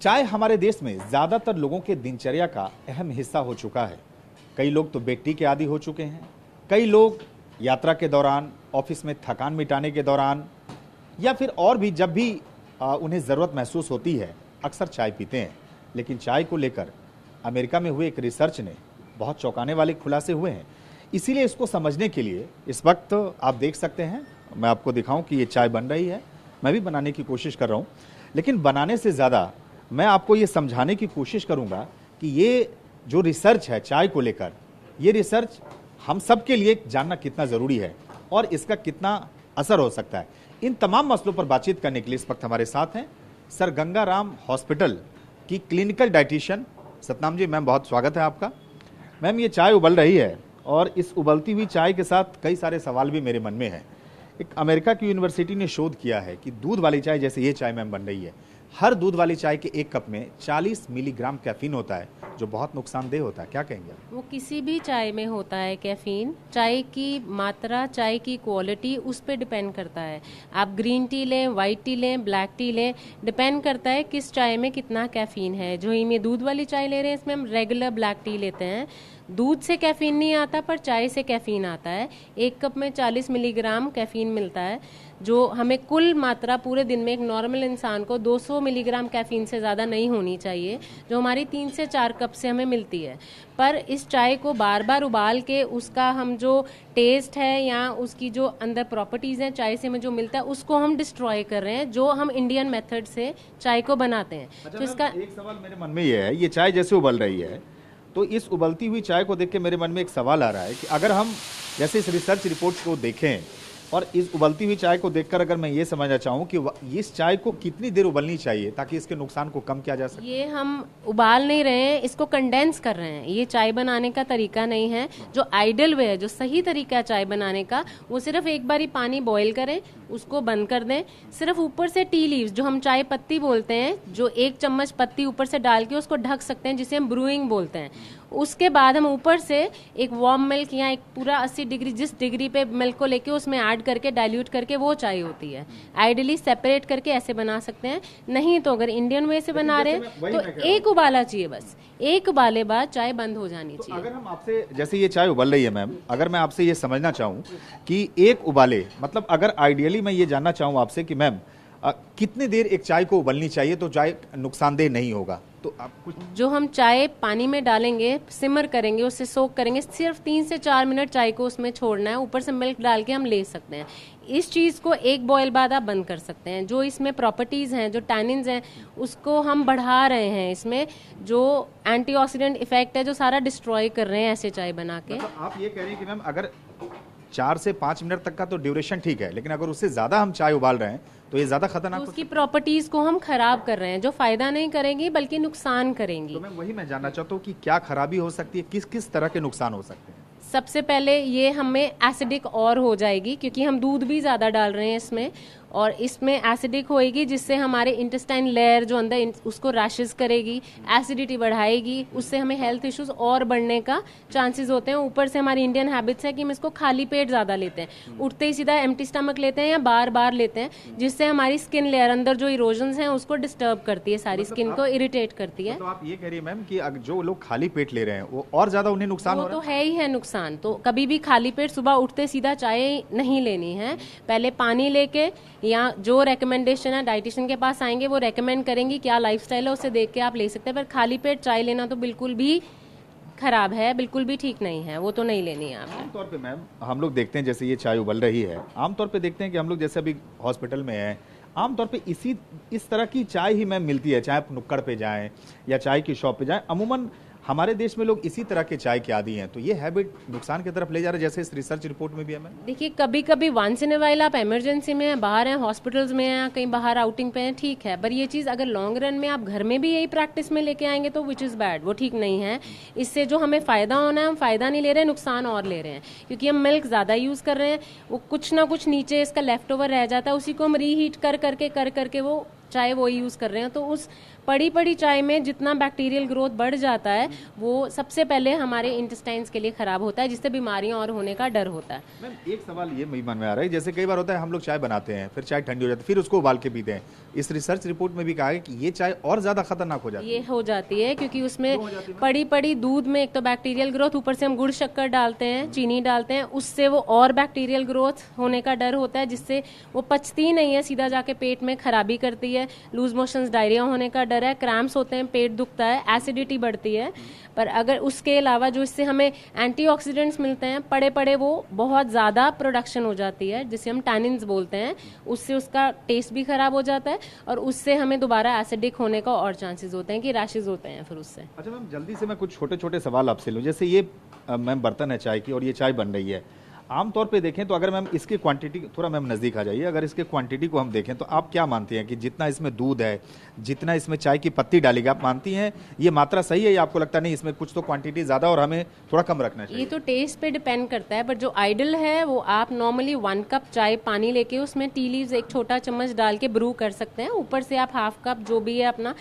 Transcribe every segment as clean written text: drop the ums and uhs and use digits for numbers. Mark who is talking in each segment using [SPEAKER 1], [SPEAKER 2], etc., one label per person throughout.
[SPEAKER 1] चाय हमारे देश में ज्यादातर लोगों के दिनचर्या का अहम हिस्सा हो चुका है। कई लोग तो बेड टी के आदी हो चुके हैं। कई लोग यात्रा के दौरान, ऑफिस में थकान मिटाने के दौरान या फिर और भी जब भी उन्हें ज़रूरत महसूस होती है अक्सर चाय पीते हैं। लेकिन चाय को लेकर अमेरिका में हुए एक रिसर्च ने बहुत चौंकाने वाले खुलासे हुए हैं। इसीलिए इसको समझने के लिए इस वक्त आप देख सकते हैं, मैं आपको दिखाऊं कि ये चाय बन रही है। मैं भी बनाने की कोशिश कर रहा हूं, लेकिन बनाने से ज़्यादा मैं आपको ये समझाने की कोशिश करूंगा कि ये जो रिसर्च है चाय को लेकर, ये रिसर्च हम सब के लिए जानना कितना ज़रूरी है और इसका कितना असर हो सकता है। इन तमाम मसलों पर बातचीत करने के लिए इस वक्त हमारे साथ हैं सर गंगाराम हॉस्पिटल की clinical dietitian Satnam ji. Ma'am, बहुत स्वागत है आपका। मैम, ये चाय उबल रही है और इस उबलती हुई चाय के साथ कई सारे सवाल भी मेरे मन में हैं। एक अमेरिका की यूनिवर्सिटी ने शोध किया है कि दूध वाली चाय, जैसे ये चाय मैम बन रही है, हर दूध वाली चाय के एक कप में 40 मिलीग्राम कैफीन होता है, जो बहुत नुकसानदेह होता है। क्या कहेंगे?
[SPEAKER 2] वो किसी भी चाय में होता है कैफीन। चाय की मात्रा, चाय की क्वालिटी उस पर डिपेंड करता है। आप ग्रीन टी लें, वाइट टी लें, ब्लैक टी लें, डिपेंड करता है किस चाय में कितना कैफीन है। जो हम ये दूध वाली चाय ले रहे हैं, इसमें हम रेगुलर ब्लैक टी लेते हैं। दूध से कैफीन नहीं आता, पर चाय से कैफीन आता है। एक कप में 40 मिलीग्राम कैफीन मिलता है, जो हमें कुल मात्रा पूरे दिन में एक नॉर्मल इंसान को 200 मिलीग्राम कैफीन से ज़्यादा नहीं होनी चाहिए, जो हमारी 3 से 4 कप से हमें मिलती है। पर इस चाय को बार बार उबाल के उसका हम जो टेस्ट है या उसकी जो अंदर प्रॉपर्टीज़ हैं चाय से हमें जो मिलता है, उसको हम डिस्ट्रॉय कर रहे हैं, जो हम इंडियन मेथड से चाय को बनाते हैं।
[SPEAKER 1] अच्छा,
[SPEAKER 2] तो इसका
[SPEAKER 1] एक सवाल मेरे मन में ये है, ये चाय जैसे उबल रही है, तो इस उबलती हुई चाय को देख के मेरे मन में एक सवाल आ रहा है कि अगर हम जैसे इस रिसर्च रिपोर्ट को देखें और इस उबलती हुई चाय को देखकर अगर मैं ये समझना चाहूँ कि इस चाय को कितनी देर उबलनी चाहिए ताकि इसके नुकसान को कम किया जा सके?
[SPEAKER 2] ये हम उबाल नहीं रहे हैं, इसको कंडेंस कर रहे हैं। ये चाय बनाने का तरीका नहीं है। जो आइडियल वे है, जो सही तरीका है चाय बनाने का, वो सिर्फ एक बारी पानी बॉईल करें, उसको बंद कर दें, सिर्फ ऊपर से टी लीव्स, जो हम चाय पत्ती बोलते हैं, जो 1 चम्मच पत्ती ऊपर से डाल के उसको ढक सकते हैं, जिसे हम ब्रूइंग बोलते हैं। उसके बाद हम ऊपर से एक वार्म मिल्क या एक पूरा 80 डिग्री, जिस डिग्री पे मिल्क को लेके उसमें ऐड करके डाइल्यूट करके वो चाय होती है। आइडियली सेपरेट करके ऐसे बना सकते हैं। नहीं तो अगर इंडियन वे से बना रहे हैं तो एक उबाला चाहिए, बस एक उबाले बाद चाय बंद हो जानी चाहिए।
[SPEAKER 1] अगर हम आपसे, जैसे ये चाय उबल रही है मैम, अगर मैं आपसे ये समझना चाहूँ कि एक उबाले, मतलब अगर आइडियली मैं ये जानना चाहूँ आपसे कि मैम कितनी देर एक चाय को उबलनी चाहिए तो चाय नुकसानदेह नहीं होगा, तो आप कुछ?
[SPEAKER 2] जो हम चाय पानी में डालेंगे, सिमर करेंगे, उससे सोक करेंगे, सिर्फ 3 से 4 मिनट चाय को उसमें छोड़ना है। ऊपर से मिल्क डाल के हम ले सकते हैं। इस चीज़ को एक बॉयल बाद आप बंद कर सकते हैं। जो इसमें प्रॉपर्टीज़ हैं, जो टैनिन्स हैं, उसको हम बढ़ा रहे हैं। इसमें जो एंटीऑक्सीडेंट इफेक्ट है, जो सारा डिस्ट्रॉय कर रहे हैं ऐसे चाय बना के।
[SPEAKER 1] मतलब आप ये कह रहे हैं कि मैम अगर 4 से 5 मिनट तक का तो ड्यूरेशन ठीक है, लेकिन अगर उससे ज़्यादा हम चाय उबाल रहे हैं तो ये ज़्यादा खतरनाक
[SPEAKER 2] तो उसकी प्रॉपर्टीज को हम खराब कर रहे हैं, जो फायदा नहीं करेंगी बल्कि नुकसान करेंगी।
[SPEAKER 1] तो मैं वही मैं जानना चाहता हूँ कि क्या खराबी हो सकती है, किस किस तरह के नुकसान हो सकते हैं?
[SPEAKER 2] सबसे पहले ये हमें एसिडिक और हो जाएगी, क्योंकि हम दूध भी ज़्यादा डाल रहे हैं इसमें, और इसमें एसिडिक होएगी, जिससे हमारे इंटेस्टाइन लेयर जो अंदर उसको रैशेस करेगी, एसिडिटी बढ़ाएगी। उससे हमें हेल्थ इश्यूज और बढ़ने का चांसेस होते हैं। ऊपर से हमारी इंडियन हैबिट्स है कि हम इसको खाली पेट ज़्यादा लेते हैं, उठते ही सीधा एम्प्टी स्टमक लेते हैं या बार बार लेते हैं, जिससे हमारी स्किन लेयर अंदर जो इरोजन्स हैं उसको डिस्टर्ब करती है, सारी स्किन को इरिटेट करती है।
[SPEAKER 1] तो आप ये कह रही है मैम कि जो लोग खाली पेट ले रहे हैं वो और ज़्यादा उन्हें नुकसान हो रहा है?
[SPEAKER 2] वो तो है ही है नुकसान। तो कभी भी खाली पेट सुबह उठते सीधा चाय नहीं लेनी है। पहले पानी लेके, या जो रेकमेंडेशन है डाइटिशियन के पास आएंगे, वो रेकमेंड करेंगी क्या लाइफस्टाइल है, उसे देख के आप ले सकते हैं। पर खाली पेट चाय लेना तो बिल्कुल भी खराब है, बिल्कुल भी ठीक नहीं है, वो तो नहीं लेनी है आपने।
[SPEAKER 1] आमतौर पे मैम हम लोग देखते हैं, जैसे ये चाय उबल रही है, आमतौर पे देखते हैं कि हम लोग जैसे अभी हॉस्पिटल में हैं, आमतौर पे इस तरह की चाय ही मैम मिलती है। चाहे आप नुक्कड़ पे जाएं या चाय की शॉप पे जाएं, अमूमन हमारे देश में लोग इसी तरह के चाय के आदी हैं। तो ये हैबिट नुकसान की तरफ ले जा रहा है, जैसे इस रिसर्च रिपोर्ट में भी है मैम।
[SPEAKER 2] देखिए, कभी कभी वंस इन ए वाइल आप इमरजेंसी में हैं, बाहर हैं, हॉस्पिटल्स में हैं, कहीं बाहर आउटिंग पे हैं, ठीक है। पर ये चीज़ अगर लॉन्ग रन में आप घर में भी यही प्रैक्टिस में लेके आएंगे तो विच इज़ बैड, वो ठीक नहीं है। इससे जो हमें फ़ायदा होना है, हम फ़ायदा नहीं ले रहे हैं, नुकसान और ले रहे हैं। क्योंकि हम मिल्क ज़्यादा यूज़ कर रहे हैं, वो कुछ ना कुछ नीचे इसका लेफ्ट ओवर रह जाता है, उसी को हम रीहीट कर करके वो चाहे वो यूज़ कर रहे हैं, तो उस पड़ी पड़ी चाय में जितना बैक्टीरियल ग्रोथ बढ़ जाता है वो सबसे पहले हमारे इंटेस्टाइन्स के लिए खराब होता है, जिससे बीमारियां और होने का डर होता है।
[SPEAKER 1] मैम एक सवाल ये मेरे मन में आ रहा है, जैसे कई बार होता है हम लोग चाय बनाते हैं, फिर चाय ठंडी हो जाती है, फिर उसको उबाल के पीते हैं। इस रिसर्च रिपोर्ट में भी कहा है कि ये चाय और ज्यादा खतरनाक हो जाती है।
[SPEAKER 2] ये हो जाती है क्योंकि उसमें पड़ी पड़ी दूध में एक तो बैक्टीरियल ग्रोथ, ऊपर से हम गुड़ शक्कर डालते हैं, चीनी डालते हैं, उससे वो और बैक्टीरियल ग्रोथ होने का डर होता है, जिससे वो पचती नहीं है, सीधा जाके पेट में खराबी करती है, लूज मोशंस, डायरिया होने का डर है, क्रैम्प्स होते हैं, पेट दुखता है, एसिडिटी बढ़ती है। पर अगर उसके अलावा जो इससे हमें एंटीऑक्सीडेंट्स मिलते हैं पड़े पड़े, वो बहुत ज़्यादा प्रोडक्शन हो जाती है, जिसे हम टैनिन्स बोलते हैं, उससे उसका टेस्ट भी खराब हो जाता है और उससे हमें दोबारा एसिडिक होने का और चांसेस होते हैं कि रैशेज होते हैं फिर उससे।
[SPEAKER 1] अच्छा मैम, जल्दी से मैं कुछ छोटे छोटे सवाल आपसे लूँ। जैसे ये मैम बर्तन है चाय की और ये चाय बन रही है, आमतौर पे देखें तो अगर मैम इसकी क्वांटिटी, थोड़ा मैम नज़दीक आ जाइए, अगर इसके क्वांटिटी को हम देखें तो आप क्या मानती हैं कि जितना इसमें दूध है, जितना इसमें चाय की पत्ती डालेगी, आप मानती हैं ये मात्रा सही है या आपको लगता नहीं इसमें कुछ तो क्वांटिटी ज़्यादा और हमें थोड़ा कम रखना चाहिए?
[SPEAKER 2] ये तो टेस्ट पे डिपेंड करता है, बट जो आइडल है वो आप नॉर्मली 1 कप चाय पानी लेके उसमें टी लीव्स 1 छोटा चम्मच डाल के ब्रू कर सकते हैं। ऊपर से आप हाफ कप जो भी है अपना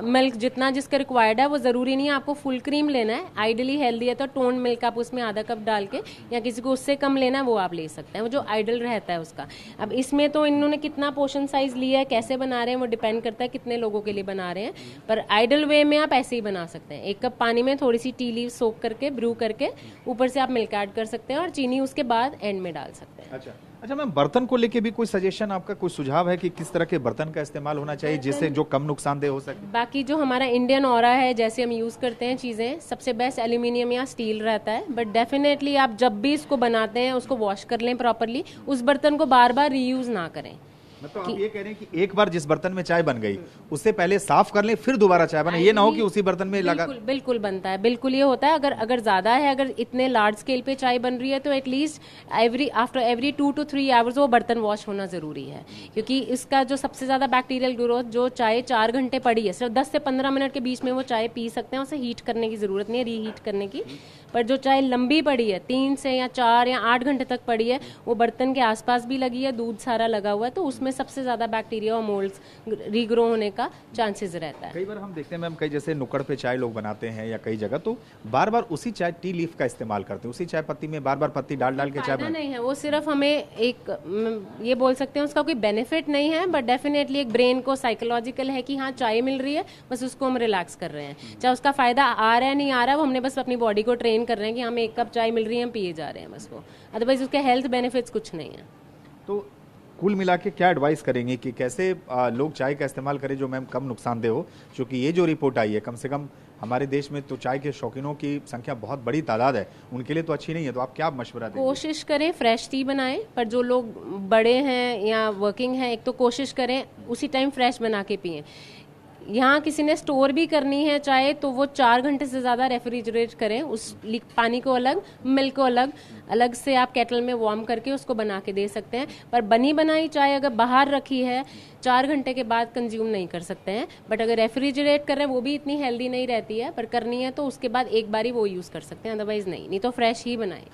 [SPEAKER 2] मिल्क जितना जिसका रिक्वायर्ड है, वो ज़रूरी नहीं है आपको फुल क्रीम लेना है। आइडली हेल्दी है तो टोन मिल्क आप उसमें आधा कप डाल के, या किसी को उससे कम लेना है वो आप ले सकते हैं, वो जो आइडल रहता है उसका। अब इसमें तो इन्होंने कितना पोर्शन साइज लिया है, कैसे बना रहे हैं, वो डिपेंड करता है कितने लोगों के लिए बना रहे हैं। पर आइडल वे में आप ऐसे ही बना सकते हैं, 1 कप पानी में थोड़ी सी टी लीव सोक करके ब्रू करके ऊपर से आप मिल्क ऐड कर सकते हैं और चीनी उसके बाद एंड में डाल सकते हैं।
[SPEAKER 1] अच्छा मैम, बर्तन को लेके भी कोई सजेशन आपका, कोई सुझाव है कि किस तरह के बर्तन का इस्तेमाल होना चाहिए जिससे जो कम नुकसानदेह हो सके?
[SPEAKER 2] बाकी जो हमारा इंडियन ऑरा है, जैसे हम यूज़ करते हैं चीज़ें, सबसे बेस्ट एल्यूमिनियम या स्टील रहता है। बट डेफिनेटली आप जब भी इसको बनाते हैं उसको वॉश कर लें प्रॉपरली, उस बर्तन को बार बार रीयूज़ ना करें।
[SPEAKER 1] मतलब आप ये कह रहे हैं कि एक बार जिस बर्तन में चाय बन गई उससे पहले साफ कर लें फिर दोबारा चाय बने, ये ना हो कि उसी बर्तन में लगा।
[SPEAKER 2] बिल्कुल बनता है, बिल्कुल ये होता है। अगर ज्यादा है, अगर इतने लार्ज स्केल पे चाय बन रही है तो at least after every 2 to 3 hours वो बर्तन वॉश होना जरूरी है, क्योंकि इसका जो सबसे ज्यादा बैक्टीरियल ग्रोथ, जो चाय 4 घंटे पड़ी है, सिर्फ 10 से 15 मिनट के बीच में वो चाय पी सकते हैं, उसे हीट करने की जरूरत नहीं है, रीहीट करने की। पर जो चाय लंबी पड़ी है, 3 से या 4 या 8 घंटे तक पड़ी है, वो बर्तन के आसपास भी लगी है, दूध सारा लगा हुआ है, तो उसमें सबसे ज्यादा बैक्टीरिया और मोल्ड्स रीग्रो होने का चांसेस रहता है।
[SPEAKER 1] कई बार हम देखते हैं मैम, कई जैसे नुक्कड़ पे चाय लोग बनाते हैं या कई जगह तो बार बार उसी चाय टी लीफ का इस्तेमाल करते हैं, उसी चाय पत्ती में बार बार पत्ती डाल डाल के चाय
[SPEAKER 2] नहीं है, वो सिर्फ हमें एक ये बोल सकते हैं उसका कोई बेनिफिट नहीं है, बट डेफिनेटली एक ब्रेन को साइकोलॉजिकल है कि हाँ चाय मिल रही है, बस उसको हम रिलैक्स कर रहे हैं। चाहे उसका फायदा आ रहा है नहीं आ रहा है, वो हमने बस अपनी बॉडी को ट्रेन कर रहे हैं कि हमें 1 कप चाय मिल रही है, हम पिए जा रहे हैं बस वो, अदरवाइज उसके हेल्थ बेनिफिट्स कुछ नहीं है।
[SPEAKER 1] तो कुल मिला के क्या एडवाइस करेंगे कि कैसे लोग चाय का इस्तेमाल करें जो मैम कम नुकसानदेह हो? क्योंकि ये जो रिपोर्ट आई है, कम से कम हमारे देश में तो चाय के शौकीनों की संख्या बहुत बड़ी तादाद है, उनके लिए तो अच्छी नहीं है। तो आप क्या मशवरा देंगे?
[SPEAKER 2] कोशिश करें फ्रेश टी बनाएं, पर जो लोग बड़े हैं या वर्किंग हैं, एक तो कोशिश करें उसी टाइम फ्रेश बना के पिएं। यहाँ किसी ने स्टोर भी करनी है चाय तो वो 4 घंटे से ज़्यादा रेफ्रिजरेट करें, उस पानी को अलग, मिल्क को अलग अलग से आप केटल में वार्म करके उसको बना के दे सकते हैं। पर बनी बनाई चाय अगर बाहर रखी है 4 घंटे के बाद कंज्यूम नहीं कर सकते हैं, बट अगर रेफ्रिजरेट कर रहे हैं वो भी इतनी हेल्दी नहीं रहती है, पर करनी है तो उसके बाद एक बार ही वो यूज़ कर सकते हैं, अदरवाइज नहीं तो फ्रेश ही बनाएं।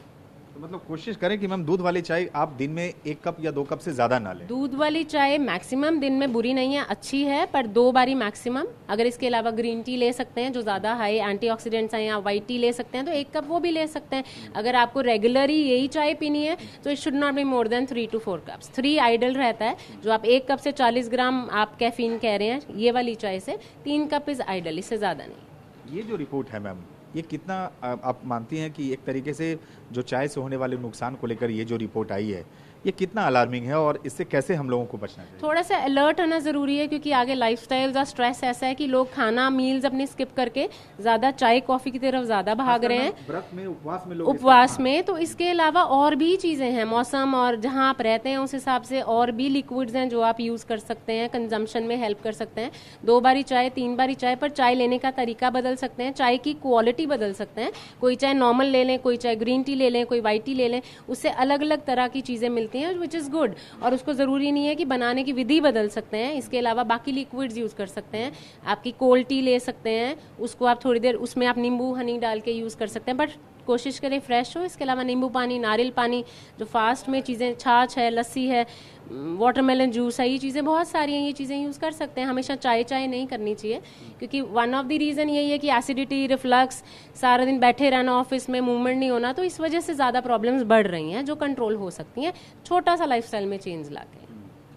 [SPEAKER 1] तो मतलब कोशिश करें कि मैम दूध वाली चाय आप दिन में 1 कप या 2 कप से ज्यादा ना लें।
[SPEAKER 2] दूध वाली चाय मैक्सिमम दिन में बुरी नहीं है, अच्छी है, पर 2 बारी मैक्सिमम। अगर इसके अलावा ग्रीन टी ले सकते हैं जो ज्यादा हाई एंटीऑक्सीडेंट्स हैं, या व्हाइट टी ले सकते हैं तो 1 कप वो भी ले सकते हैं। अगर आपको रेगुलरली यही चाय पीनी है तो it should not be more than 3 to 4 cups. 3 idle रहता है, जो आप 1 कप से 40 ग्राम आप कैफीन कह रहे हैं ये वाली चाय से, 3 कप इज आइडल, इससे ज्यादा नहीं।
[SPEAKER 1] ये जो रिपोर्ट है मैम, ये कितना आप मानती हैं कि एक तरीके से जो चाय से होने वाले नुकसान को लेकर ये जो रिपोर्ट आई है, ये कितना अलार्मिंग है और इससे कैसे हम लोगों को बचना चाहिए?
[SPEAKER 2] थोड़ा सा अलर्ट होना जरूरी है, क्योंकि आगे लाइफस्टाइल का स्ट्रेस ऐसा है कि लोग खाना मील्स अपने स्किप करके ज्यादा चाय कॉफी की तरफ ज्यादा भाग रहे हैं,
[SPEAKER 1] व्रत में, उपवास में लोग
[SPEAKER 2] उपवास में। तो इसके अलावा और भी चीजें हैं, मौसम और जहां आप रहते हैं उस हिसाब से और भी लिक्विड्स हैं जो आप यूज कर सकते हैं, कंजम्पशन में हेल्प कर सकते हैं। 2 बारी चाय, 3 बारी चाय, पर चाय लेने का तरीका बदल सकते हैं, चाय की क्वालिटी बदल सकते हैं। कोई चाय नॉर्मल ले लें, कोई चाय ग्रीन टी ले लें, कोई व्हाइट टी ले लें, उससे अलग अलग तरह की चीजें मिलती हैं विच इज गुड। और उसको जरूरी नहीं है कि बनाने की विधि बदल सकते हैं, इसके अलावा बाकी लिक्विड्स यूज कर सकते हैं। आपकी कोल्ड टी ले सकते हैं, उसको आप थोड़ी देर उसमें आप नींबू हनी डाल के यूज कर सकते हैं, बट कोशिश करें फ्रेश हो। इसके अलावा नींबू पानी, नारियल पानी, जो फास्ट में चीज़ें, छाछ है, लस्सी है, वाटरमेलन जूस है, ये चीज़ें बहुत सारी हैं, ये चीज़ें यूज़ कर सकते हैं। हमेशा चाय नहीं करनी चाहिए, क्योंकि वन ऑफ द रीज़न यही है कि एसिडिटी, रिफ्लक्स, सारा दिन बैठे रहना ऑफिस में, मूवमेंट नहीं होना, तो इस वजह से ज़्यादा प्रॉब्लम्स बढ़ रही हैं, जो कंट्रोल हो सकती हैं छोटा सा लाइफस्टाइल में चेंज लाके।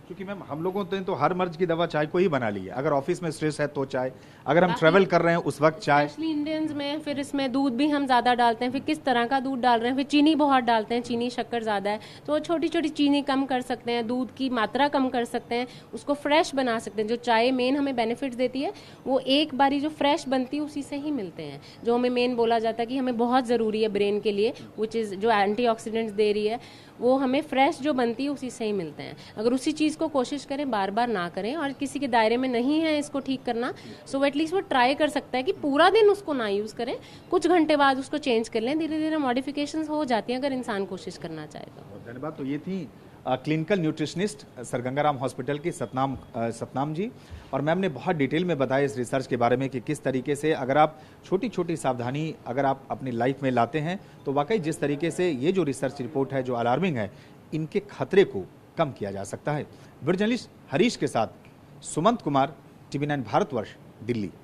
[SPEAKER 1] क्योंकि मैम हम लोगों ने तो हर मर्ज की दवा चाय को ही बना ली है। अगर ऑफिस में स्ट्रेस है तो चाय, अगर हम ट्रेवल कर रहे हैं उस वक्त चाय।
[SPEAKER 2] स्पेशली इंडियंस में फिर इसमें दूध भी हम ज़्यादा डालते हैं, फिर किस तरह का दूध डाल रहे हैं, फिर चीनी बहुत डालते हैं, चीनी शक्कर ज़्यादा है, तो छोटी छोटी चीनी कम कर सकते हैं, दूध की मात्रा कम कर सकते हैं, उसको फ्रेश बना सकते हैं। जो चाय मेन हमें बेनिफिट्स देती है वो एक बारी जो फ्रेश बनती है उसी से ही मिलते हैं, जो हमें मेन बोला जाता है कि हमें बहुत ज़रूरी है ब्रेन के लिए, विच इज़ जो एंटीऑक्सीडेंट्स दे रही है, वो हमें फ्रेश जो बनती है उसी से ही मिलते हैं। अगर उसी चीज़ को कोशिश करें, बार बार ना करें, और किसी के दायरे में नहीं है इसको ठीक करना, सो एटलीस्ट वो ट्राई कर सकता है कि पूरा दिन उसको ना यूज़ करें, कुछ घंटे बाद उसको चेंज कर लें, धीरे धीरे मॉडिफिकेशंस हो जाती हैं अगर इंसान कोशिश करना चाहे तो।
[SPEAKER 1] धन्यवाद। तो ये थी clinical nutritionist sir Gangaram hospital की सतनाम जी, और मैम ने बहुत डिटेल में बताया इस रिसर्च के बारे में कि किस तरीके से अगर आप छोटी छोटी सावधानी अगर आप अपनी लाइफ में लाते हैं तो वाकई जिस तरीके से ये जो रिसर्च रिपोर्ट है जो अलार्मिंग है, इनके खतरे को कम किया जा सकता है। वीडियो जर्नलिस्ट हरीश के साथ सुमंत कुमार, TV9 भारतवर्ष, दिल्ली।